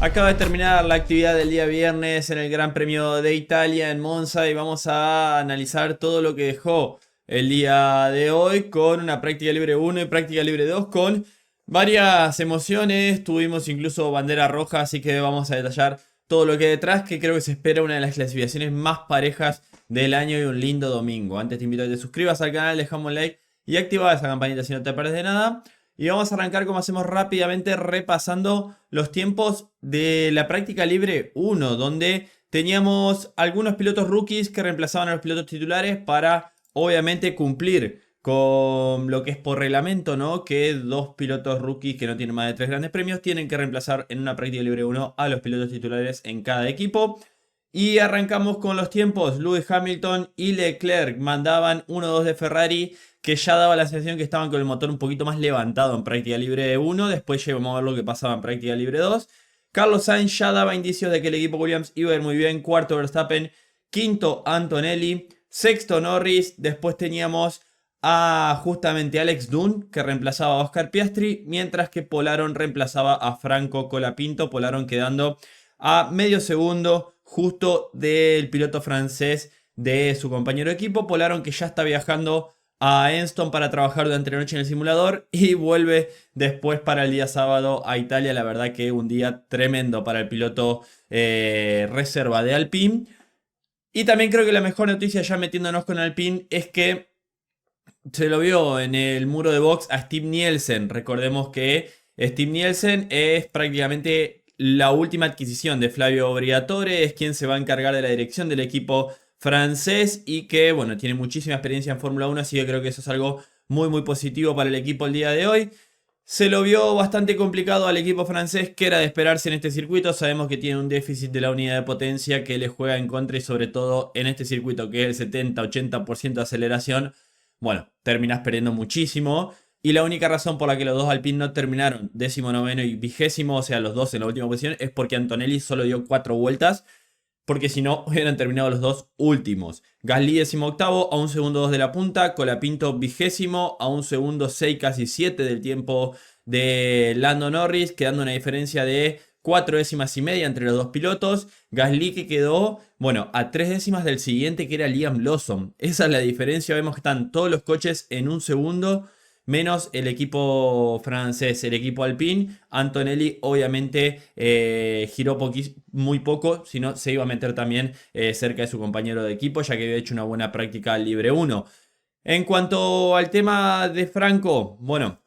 Acaba de terminar la actividad del día viernes en el Gran Premio de Italia en Monza y vamos a analizar todo lo que dejó el día de hoy con una práctica libre 1 y práctica libre 2 con varias emociones. Tuvimos incluso bandera roja, así que vamos a detallar todo lo que hay detrás, que creo que se espera una de las clasificaciones más parejas del año y un lindo domingo. Antes te invito a que te suscribas al canal, dejamos un like y activa esa campanita si no te pierdes de nada. Y vamos a arrancar como hacemos rápidamente repasando los tiempos de la práctica libre 1, donde teníamos algunos pilotos rookies que reemplazaban a los pilotos titulares para obviamente cumplir con lo que es por reglamento, ¿no? Que dos pilotos rookies que no tienen más de 3 grandes premios tienen que reemplazar en una práctica libre 1 a los pilotos titulares en cada equipo. Y arrancamos con los tiempos. Lewis Hamilton y Leclerc mandaban 1-2 de Ferrari, que ya daba la sensación que estaban con el motor un poquito más levantado en práctica libre 1. Después llegamos a ver lo que pasaba en práctica libre 2. Carlos Sainz ya daba indicios de que el equipo Williams iba a ir muy bien. Cuarto Verstappen, quinto Antonelli, sexto Norris. Después teníamos a justamente Alex Dunn, que reemplazaba a Oscar Piastri, mientras que Polaron reemplazaba a Franco Colapinto. Polaron quedando a medio segundo justo del piloto francés de su compañero de equipo. Polaron que ya está viajando a Enston para trabajar durante la noche en el simulador y vuelve después para el día sábado a Italia. La verdad que un día tremendo para el piloto reserva de Alpine. Y también creo que la mejor noticia, ya metiéndonos con Alpine, es que se lo vio en el muro de box a Steve Nielsen. Recordemos que Steve Nielsen es prácticamente la última adquisición de Flavio Briatore, es quien se va a encargar de la dirección del equipo francés y que, bueno, tiene muchísima experiencia en Fórmula 1, así que creo que eso es algo muy positivo para el equipo el día de hoy. Se lo vio bastante complicado al equipo francés, que era de esperarse en este circuito. Sabemos que tiene un déficit de la unidad de potencia que le juega en contra y sobre todo en este circuito que es el 70-80% de aceleración. Bueno, terminas perdiendo muchísimo. Y la única razón por la que los dos Alpine no terminaron 19º y 20º, o sea, los dos en la última posición, es porque Antonelli solo dio 4 vueltas. Porque si no, hubieran terminado los dos últimos. Gasly 18º, a un segundo 2 de la punta. Colapinto 20º, a un segundo 6, casi 7 del tiempo de Lando Norris, quedando una diferencia de 4 décimas y media entre los dos pilotos. Gasly que quedó, bueno, a 3 décimas del siguiente, que era Liam Lawson. Esa es la diferencia. Vemos que están todos los coches en un segundo, menos el equipo francés, el equipo Alpine. Antonelli obviamente giró muy poco, sino se iba a meter también cerca de su compañero de equipo, ya que había hecho una buena práctica libre 1. En cuanto al tema de Franco, bueno,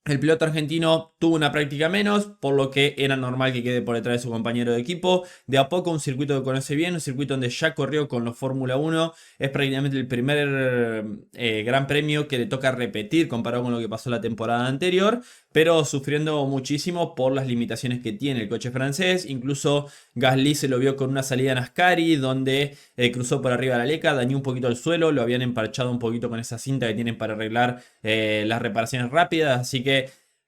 el piloto argentino tuvo una práctica menos, por lo que era normal que quede por detrás de su compañero de equipo. De a poco, un circuito que conoce bien, un circuito donde ya corrió con los Fórmula 1. Es prácticamente el primer gran premio que le toca repetir comparado con lo que pasó la temporada anterior, pero sufriendo muchísimo por las limitaciones que tiene el coche francés. Incluso Gasly se lo vio con una salida en Ascari, donde cruzó por arriba de la leca, dañó un poquito el suelo, lo habían emparchado un poquito con esa cinta que tienen para arreglar las reparaciones rápidas, así que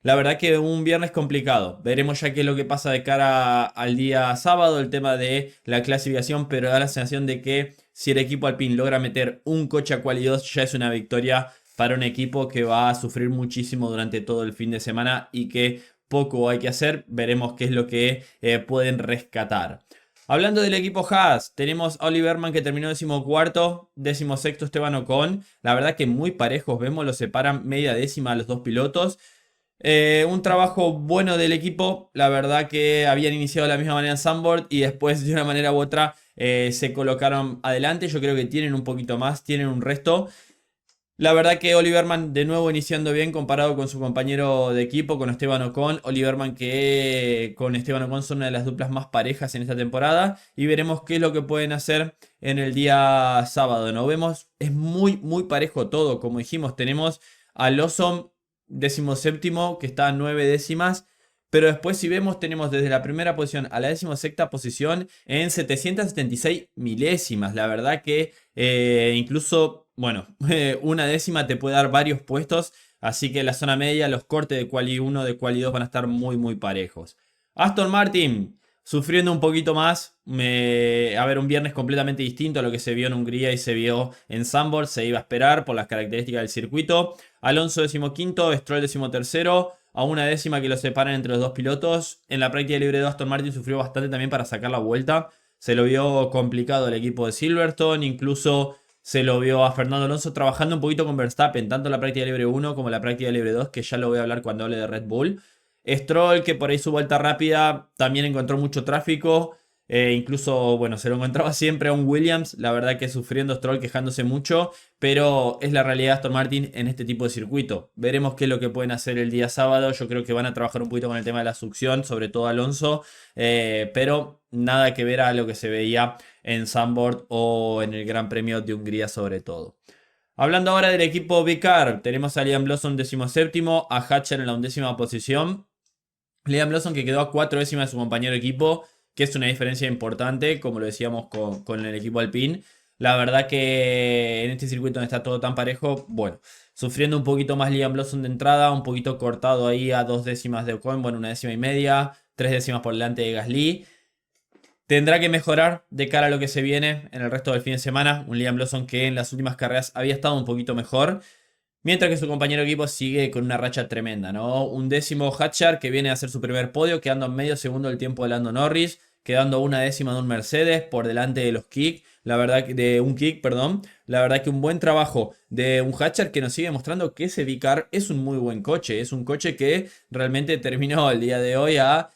la verdad que un viernes complicado. Veremos ya qué es lo que pasa de cara al día sábado, el tema de la clasificación, pero da la sensación de que si el equipo Alpine logra meter un coche a quali 2 ya es una victoria para un equipo que va a sufrir muchísimo durante todo el fin de semana y que poco hay que hacer. Veremos qué es lo que pueden rescatar. Hablando del equipo Haas, tenemos a Oliverman que terminó 14º, 16º Esteban Ocon. La verdad que muy parejos, vemos, lo separan media décima a los dos pilotos. Un trabajo bueno del equipo, la verdad que habían iniciado de la misma manera en Zandvoort y después de una manera u otra se colocaron adelante. Yo creo que tienen un poquito más, tienen un resto. La verdad que Oliverman de nuevo iniciando bien comparado con su compañero de equipo, con Esteban Ocon. Oliverman que con Esteban Ocon son una de las duplas más parejas en esta temporada. Y veremos qué es lo que pueden hacer en el día sábado. Nos vemos, es muy parejo todo. Como dijimos, tenemos a Lawson 17º que está a 9 décimas. Pero después si vemos tenemos desde la primera posición a la 16ª posición en 776 milésimas. La verdad que incluso, bueno, una décima te puede dar varios puestos. Así que la zona media, los cortes de quali 1, de quali 2 van a estar muy parejos. Aston Martin, sufriendo un poquito más. A ver, un viernes completamente distinto a lo que se vio en Hungría y se vio en Zandvoort. Se iba a esperar por las características del circuito. Alonso 15º, Stroll 13º, a una décima que lo separan entre los dos pilotos. En la práctica libre de Aston Martin sufrió bastante también para sacar la vuelta. Se lo vio complicado el equipo de Silverstone, incluso se lo vio a Fernando Alonso trabajando un poquito con Verstappen, tanto en la práctica libre 1 como en la práctica libre 2, que ya lo voy a hablar cuando hable de Red Bull. Stroll, que por ahí su vuelta rápida también encontró mucho tráfico. Incluso, bueno, se lo encontraba siempre a un Williams. La verdad que sufriendo Stroll, quejándose mucho. Pero es la realidad de Aston Martin en este tipo de circuito. Veremos qué es lo que pueden hacer el día sábado. Yo creo que van a trabajar un poquito con el tema de la succión, sobre todo Alonso. Pero nada que ver a lo que se veía en Zandvoort o en el Gran Premio de Hungría sobre todo. Hablando ahora del equipo Vicar, tenemos a Liam Lawson 17º, a Hatcher en la 11ª posición. Liam Lawson que quedó a 4 décimas de su compañero de equipo, que es una diferencia importante, como lo decíamos con el equipo Alpine. La verdad que en este circuito donde está todo tan parejo, bueno, sufriendo un poquito más Liam Lawson de entrada, un poquito cortado ahí a 2 décimas de Ocon, bueno, 1,5 décimas, 3 décimas por delante de Gasly. Tendrá que mejorar de cara a lo que se viene en el resto del fin de semana. Un Liam Lawson que en las últimas carreras había estado un poquito mejor. Mientras que su compañero de equipo sigue con una racha tremenda, ¿no? Un décimo Hatcher que viene a hacer su primer podio, quedando en medio segundo del tiempo de Lando Norris, quedando una décima de un Mercedes por delante de los Kick, la verdad que de un Kick, perdón. La verdad que un buen trabajo de un Hatcher que nos sigue mostrando que ese Vicar es un muy buen coche, es un coche que realmente terminó el día de hoy a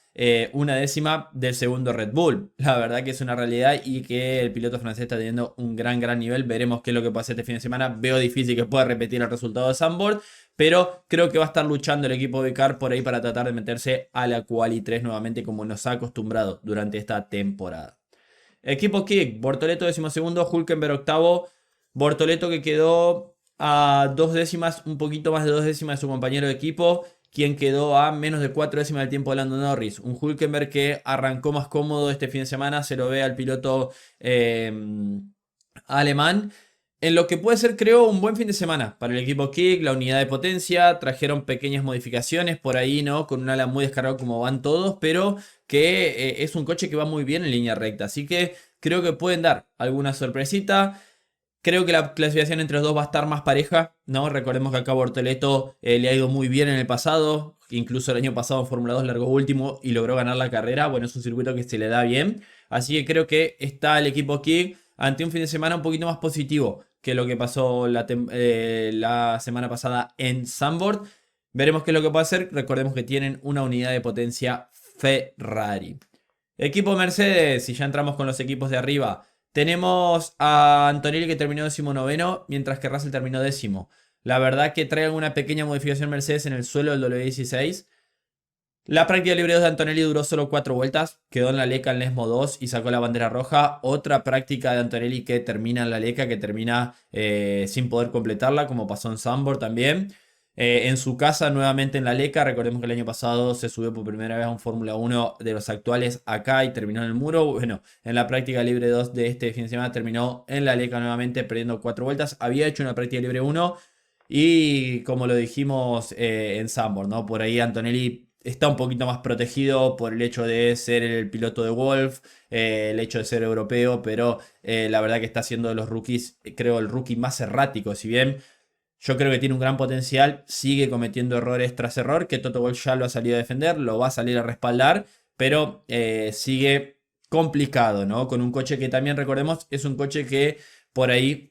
una décima del segundo Red Bull. La verdad que es una realidad y que el piloto francés está teniendo un gran nivel. Veremos qué es lo que pasa este fin de semana. Veo difícil que pueda repetir el resultado de Zandvoort, pero creo que va a estar luchando el equipo de Car por ahí para tratar de meterse a la Quali 3 nuevamente como nos ha acostumbrado durante esta temporada. Equipo Kick, Bortoleto 12º, Hülkenberg 8º. Bortoleto que quedó a 2 décimas, un poquito más de 2 décimas de su compañero de equipo, quien quedó a menos de 4 décimas del tiempo de Lando Norris. Un Hülkenberg que arrancó más cómodo este fin de semana, se lo ve al piloto alemán. En lo que puede ser, creo, un buen fin de semana para el equipo Kick, la unidad de potencia, trajeron pequeñas modificaciones por ahí, ¿no? Con un ala muy descargado como van todos, pero que es un coche que va muy bien en línea recta. Así que creo que pueden dar alguna sorpresita. Creo que la clasificación entre los dos va a estar más pareja, ¿no? Recordemos que acá Bortoleto le ha ido muy bien en el pasado. Incluso el año pasado en Fórmula 2 largó último y logró ganar la carrera. Bueno, es un circuito que se le da bien. Así que creo que está el equipo Kick ante un fin de semana un poquito más positivo que lo que pasó la semana pasada en Zandvoort. Veremos qué es lo que puede hacer. Recordemos que tienen una unidad de potencia Ferrari. Equipo Mercedes, y ya entramos con los equipos de arriba. Tenemos a Antonelli que terminó 19º, mientras que Russell terminó 10º. La verdad que trae alguna pequeña modificación Mercedes en el suelo del W16. La práctica libre 2 de Antonelli duró solo 4 vueltas, quedó en la Leca en Lesmo 2 y sacó la bandera roja. Otra práctica de Antonelli que termina en la Leca, que termina sin poder completarla, como pasó en Zandvoort también. En su casa, nuevamente en la Leca. Recordemos que el año pasado se subió por primera vez a un Fórmula 1 de los actuales acá y terminó en el muro. Bueno, en la práctica libre 2 de este fin de semana terminó en la Leca nuevamente, perdiendo 4 vueltas. Había hecho una práctica libre 1 y como lo dijimos en Zandvoort, ¿no? Por ahí Antonelli está un poquito más protegido por el hecho de ser el piloto de Wolf, el hecho de ser europeo, pero la verdad que está siendo de los rookies, creo, el rookie más errático. Si bien yo creo que tiene un gran potencial, sigue cometiendo errores tras error, que Toto Wolff ya lo ha salido a defender, lo va a salir a respaldar, pero sigue complicado, ¿no? Con un coche que también, recordemos, es un coche que por ahí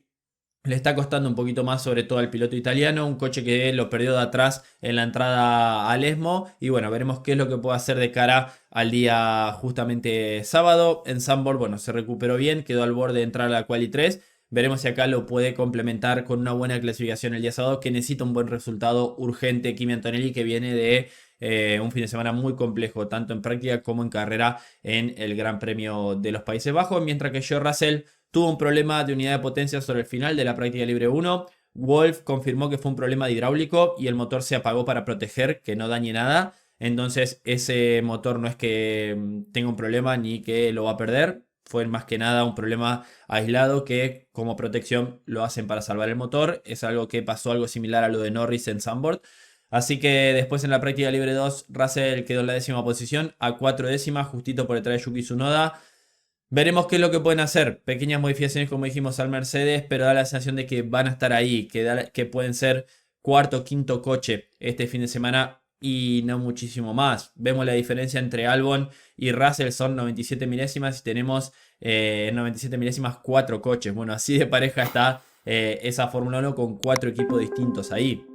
le está costando un poquito más, sobre todo al piloto italiano. Un coche que lo perdió de atrás en la entrada al ESMO. Y bueno, veremos qué es lo que puede hacer de cara al día justamente sábado. En Zandvoort, bueno, se recuperó bien, quedó al borde de entrar a la Quali 3. Veremos si acá lo puede complementar con una buena clasificación el día sábado, que necesita un buen resultado urgente Kimi Antonelli, que viene de un fin de semana muy complejo, tanto en práctica como en carrera en el Gran Premio de los Países Bajos. Mientras que George Russell tuvo un problema de unidad de potencia sobre el final de la práctica libre 1. Wolff confirmó que fue un problema de hidráulico y el motor se apagó para proteger que no dañe nada. Entonces ese motor no es que tenga un problema ni que lo va a perder. Fue más que nada un problema aislado que como protección lo hacen para salvar el motor. Es algo que pasó algo similar a lo de Norris en Zandvoort. Así que después en la práctica libre 2, Russell quedó en la 10ª posición, a 4 décimas, justito por detrás de Yuki Tsunoda. Veremos qué es lo que pueden hacer. Pequeñas modificaciones, como dijimos, al Mercedes, pero da la sensación de que van a estar ahí, que pueden ser cuarto o quinto coche este fin de semana y no muchísimo más. Vemos la diferencia entre Albon y Russell, son 97 milésimas y tenemos 97 milésimas 4 coches. Bueno, así de pareja está esa Fórmula 1 con 4 equipos distintos ahí.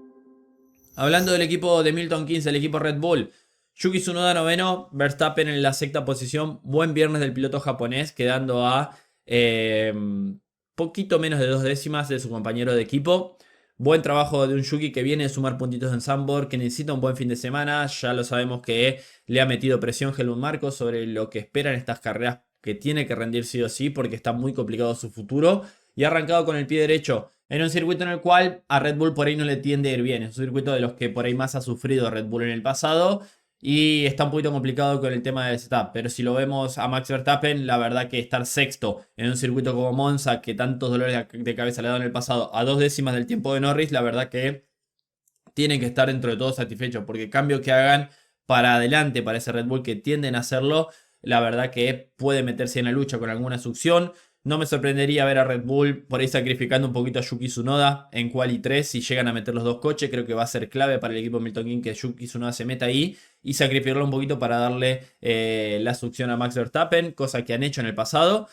Hablando del equipo de Milton Keynes, el equipo Red Bull, Yuki Tsunoda noveno, Verstappen en la 6ª posición. Buen viernes del piloto japonés, quedando a poquito menos de 2 décimas de su compañero de equipo. Buen trabajo de un Yuki que viene a sumar puntitos en Zandvoort, que necesita un buen fin de semana. Ya lo sabemos que le ha metido presión Helmut Marko sobre lo que espera en estas carreras, que tiene que rendir sí o sí porque está muy complicado su futuro. Y ha arrancado con el pie derecho en un circuito en el cual a Red Bull por ahí no le tiende a ir bien. Es un circuito de los que por ahí más ha sufrido Red Bull en el pasado. Y está un poquito complicado con el tema del setup. Pero si lo vemos a Max Verstappen, la verdad que estar sexto en un circuito como Monza, que tantos dolores de cabeza le ha dado en el pasado, a 2 décimas del tiempo de Norris, la verdad que tienen que estar dentro de todo satisfechos. Porque el cambio que hagan para adelante, para ese Red Bull que tienden a hacerlo, la verdad que puede meterse en la lucha con alguna succión. No me sorprendería ver a Red Bull por ahí sacrificando un poquito a Yuki Tsunoda en Quali 3 si llegan a meter los dos coches. Creo que va a ser clave para el equipo Milton Keynes que Yuki Tsunoda se meta ahí y sacrificarlo un poquito para darle la succión a Max Verstappen, cosa que han hecho en el pasado.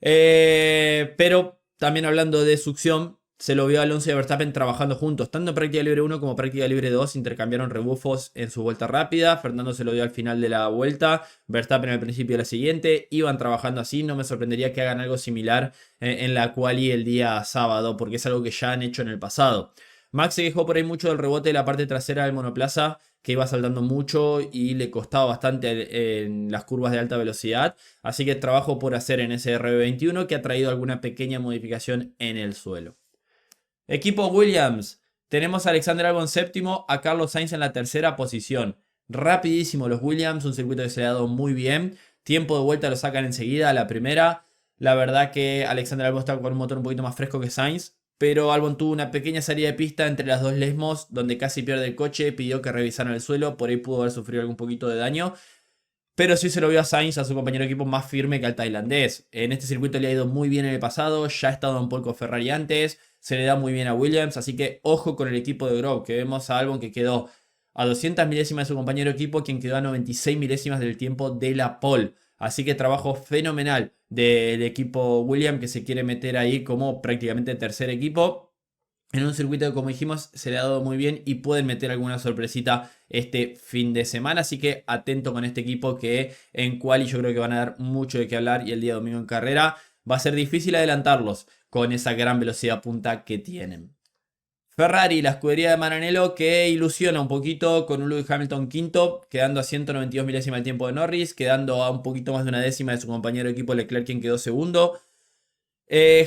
Pero también hablando de succión, se lo vio a Alonso y a Verstappen trabajando juntos, tanto en práctica libre 1 como práctica libre 2, intercambiaron rebufos en su vuelta rápida. Fernando se lo dio al final de la vuelta, Verstappen al principio de la siguiente, iban trabajando así. No me sorprendería que hagan algo similar en la quali el día sábado, porque es algo que ya han hecho en el pasado. Max se quejó por ahí mucho del rebote de la parte trasera del monoplaza, que iba saltando mucho y le costaba bastante en las curvas de alta velocidad. Así que trabajo por hacer en ese RB21, que ha traído alguna pequeña modificación en el suelo. Equipo Williams, tenemos a Alexander Albon séptimo, a Carlos Sainz en la 3ª posición. Rapidísimo los Williams, un circuito que se le ha dado muy bien. Tiempo de vuelta lo sacan enseguida a la primera. La verdad que Alexander Albon está con un motor un poquito más fresco que Sainz, pero Albon tuvo una pequeña salida de pista entre las dos lesmos donde casi pierde el coche, pidió que revisaran el suelo, por ahí pudo haber sufrido algún poquito de daño. Pero sí se lo vio a Sainz, a su compañero de equipo, más firme que al tailandés. En este circuito le ha ido muy bien en el pasado, ya ha estado un poco Ferrari antes, se le da muy bien a Williams, así que ojo con el equipo de Grove, que vemos a Albon que quedó a 200 milésimas de su compañero de equipo, quien quedó a 96 milésimas del tiempo de la pole. Así que trabajo fenomenal del equipo Williams, que se quiere meter ahí como prácticamente tercer equipo. En un circuito que, como dijimos, se le ha dado muy bien y pueden meter alguna sorpresita este fin de semana. Así que atento con este equipo que en quali yo creo que van a dar mucho de qué hablar y el día domingo en carrera va a ser difícil adelantarlos con esa gran velocidad punta que tienen. Ferrari, la escudería de Maranello, que ilusiona un poquito con un Lewis Hamilton quinto, quedando a 192 milésimas del tiempo de Norris, quedando a un poquito más de una décima de su compañero de equipo Leclerc, quien quedó segundo.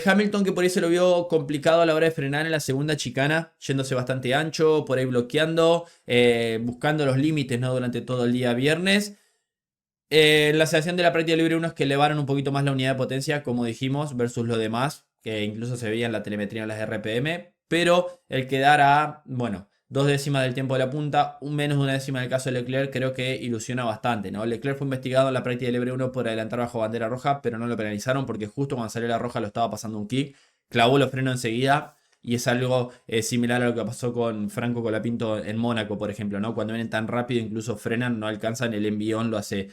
Hamilton, que por ahí se lo vio complicado a la hora de frenar en la segunda chicana, yéndose bastante ancho, por ahí bloqueando, buscando los límites, ¿no?, durante todo el día viernes. La sensación de la práctica libre 1 es que elevaron un poquito más la unidad de potencia, como dijimos, versus lo demás, que incluso se veía en la telemetría en las RPM, pero el quedar a, bueno, 2 décimas del tiempo de la punta, un menos de una décima en el caso de Leclerc, creo que ilusiona bastante, ¿no? Leclerc fue investigado en la práctica libre 1 por adelantar bajo bandera roja, pero no lo penalizaron porque justo cuando salió la roja lo estaba pasando un kick, clavó los frenos enseguida. Y es algo similar a lo que pasó con Franco Colapinto en Mónaco, por ejemplo, ¿no? Cuando vienen tan rápido, incluso frenan, no alcanzan, el envión lo hace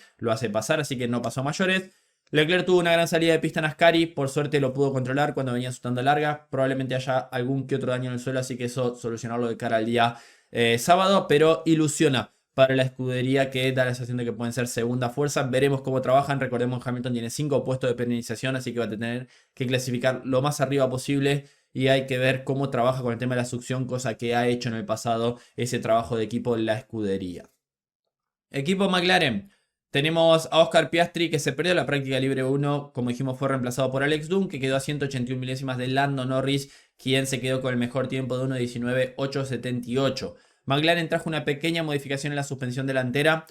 pasar, así que no pasó a mayores. Leclerc tuvo una gran salida de pista en Ascari, por suerte lo pudo controlar cuando venía su tanda larga. Probablemente haya algún que otro daño en el suelo, así que eso solucionarlo de cara al día sábado, pero ilusiona para la escudería, que da la sensación de que pueden ser segunda fuerza. Veremos cómo trabajan. Recordemos que Hamilton tiene 5 puestos de penalización, así que va a tener que clasificar lo más arriba posible. Y hay que ver cómo trabaja con el tema de la succión, cosa que ha hecho en el pasado ese trabajo de equipo en la escudería. Equipo McLaren. Tenemos a Oscar Piastri, que se perdió la práctica libre 1. Como dijimos, fue reemplazado por Alex Dunn, que quedó a 181 milésimas de Lando Norris, quien se quedó con el mejor tiempo de 1.19.878. McLaren trajo una pequeña modificación en la suspensión delantera.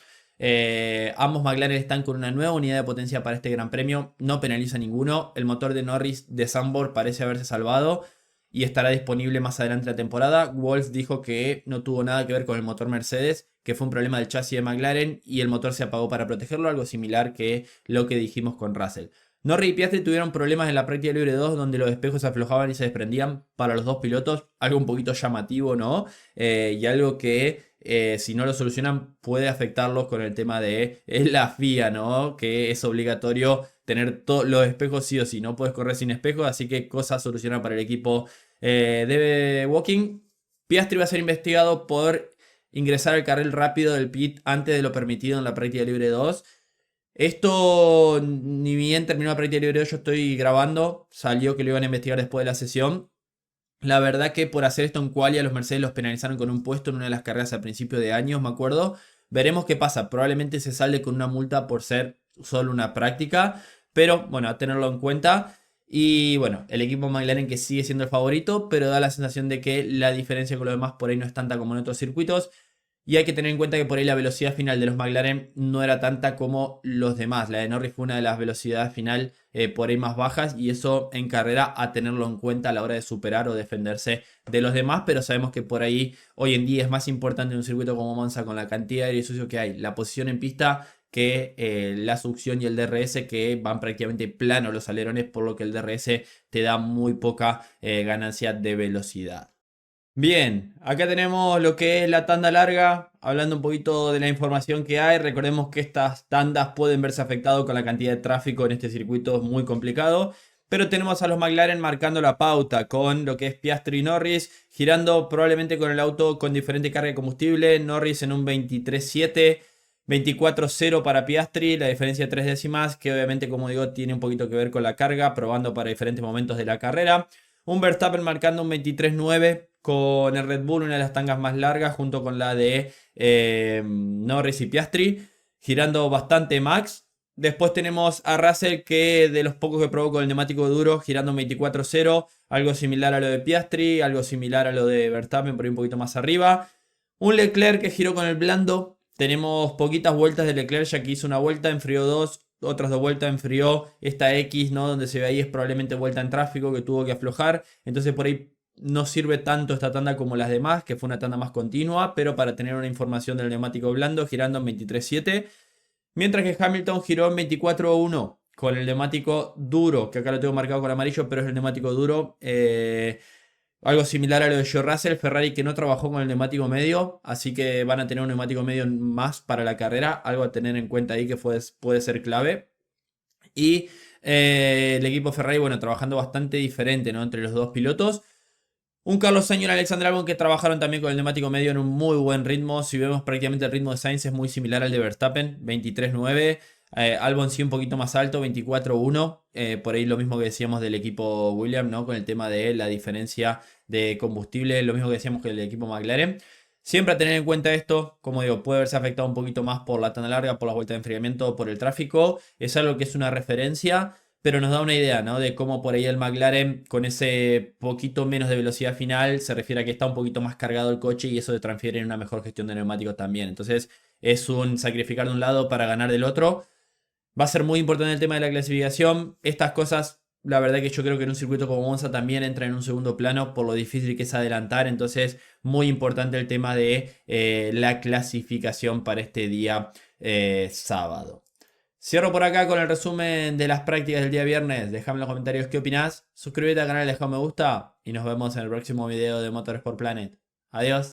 Ambos McLaren están con una nueva unidad de potencia para este gran premio. No penaliza ninguno. El motor de Norris de Zandvoort parece haberse salvado. y estará disponible más adelante en la temporada. Wolff dijo que no tuvo nada que ver con el motor Mercedes, que fue un problema del chasis de McLaren y el motor se apagó para protegerlo, algo similar que lo que dijimos con Russell. Norris y Piastri tuvieron problemas en la práctica libre 2 donde los espejos se aflojaban y se desprendían para los dos pilotos, algo un poquito llamativo, ¿no? Y algo que si no lo solucionan puede afectarlos con el tema de la FIA, ¿no? Que es obligatorio tener todos los espejos sí o sí, no puedes correr sin espejos, así que cosas solucionan para el equipo de Woking. Piastri va a ser investigado por ingresar al carril rápido del pit antes de lo permitido en la práctica libre 2. Esto, ni bien terminó la práctica libre 2, yo estoy grabando, salió que lo iban a investigar después de la sesión. La verdad que por hacer esto en quali a los Mercedes los penalizaron con un puesto en una de las carreras a principio de años, me acuerdo. Veremos qué pasa, probablemente se salde con una multa por ser solo una práctica, pero bueno, a tenerlo en cuenta. Y bueno, el equipo McLaren que sigue siendo el favorito, pero da la sensación de que la diferencia con los demás por ahí no es tanta como en otros circuitos. Y hay que tener en cuenta que por ahí la velocidad final de los McLaren no era tanta como los demás. La de Norris fue una de las velocidades final por ahí más bajas y eso en carrera a tenerlo en cuenta a la hora de superar o defenderse de los demás. Pero sabemos que por ahí hoy en día es más importante en un circuito como Monza con la cantidad de aire sucio que hay, la posición en pista, que la succión y el DRS, que van prácticamente plano los alerones, por lo que el DRS te da muy poca ganancia de velocidad. Bien, acá tenemos lo que es la tanda larga, hablando un poquito de la información que hay. Recordemos que estas tandas pueden verse afectadas con la cantidad de tráfico en este circuito muy complicado. Pero tenemos a los McLaren marcando la pauta con lo que es Piastri y Norris, girando probablemente con el auto con diferente carga de combustible. Norris en un 23.7, 24.0 para Piastri, la diferencia de 3 décimas, que obviamente, como digo, tiene un poquito que ver con la carga, probando para diferentes momentos de la carrera. Un Verstappen marcando un 23.9 con el Red Bull, una de las tangas más largas, junto con la de Norris y Piastri, girando bastante max. Después tenemos a Russell, que de los pocos que probó con el neumático duro, girando 24.0, algo similar a lo de Piastri, algo similar a lo de Verstappen, por ahí un poquito más arriba. Un Leclerc que giró con el blando. Tenemos poquitas vueltas de Leclerc, ya que hizo una vuelta, enfrió dos, otras dos vueltas enfrió. Esta X, ¿no? Donde se ve ahí es probablemente vuelta en tráfico que tuvo que aflojar. Entonces por ahí no sirve tanto esta tanda como las demás, que fue una tanda más continua, pero para tener una información del neumático blando, girando en 23.7. Mientras que Hamilton giró en 24.1 con el neumático duro, que acá lo tengo marcado con amarillo, pero es el neumático duro. Algo similar a lo de George Russell, Ferrari que no trabajó con el neumático medio, así que van a tener un neumático medio más para la carrera, algo a tener en cuenta ahí que puede ser clave. Y el equipo Ferrari, bueno, trabajando bastante diferente, ¿no? Entre los dos pilotos. Un Carlos Sainz y un Alexander Albon que trabajaron también con el neumático medio en un muy buen ritmo. Si vemos prácticamente el ritmo de Sainz es muy similar al de Verstappen, 23.9. Albon sí un poquito más alto, 24.1. Por ahí lo mismo que decíamos del equipo Williams, ¿no? Con el tema de la diferencia de combustible, lo mismo que decíamos que el equipo McLaren. Siempre a tener en cuenta esto, como digo, puede verse afectado un poquito más por la tanda larga, por las vueltas de enfriamiento, por el tráfico. Es algo que es una referencia, pero nos da una idea, ¿no? De cómo por ahí el McLaren con ese poquito menos de velocidad final se refiere a que está un poquito más cargado el coche y eso se transfiere en una mejor gestión de neumáticos también. Entonces es un sacrificar de un lado para ganar del otro. Va a ser muy importante el tema de la clasificación. Estas cosas, la verdad que yo creo que en un circuito como Monza también entra en un segundo plano por lo difícil que es adelantar. Entonces muy importante el tema de la clasificación para este día sábado. Cierro por acá con el resumen de las prácticas del día viernes. Déjame en los comentarios qué opinás. Suscríbete al canal, deja un me gusta y nos vemos en el próximo video de Motorsport Planet. Adiós.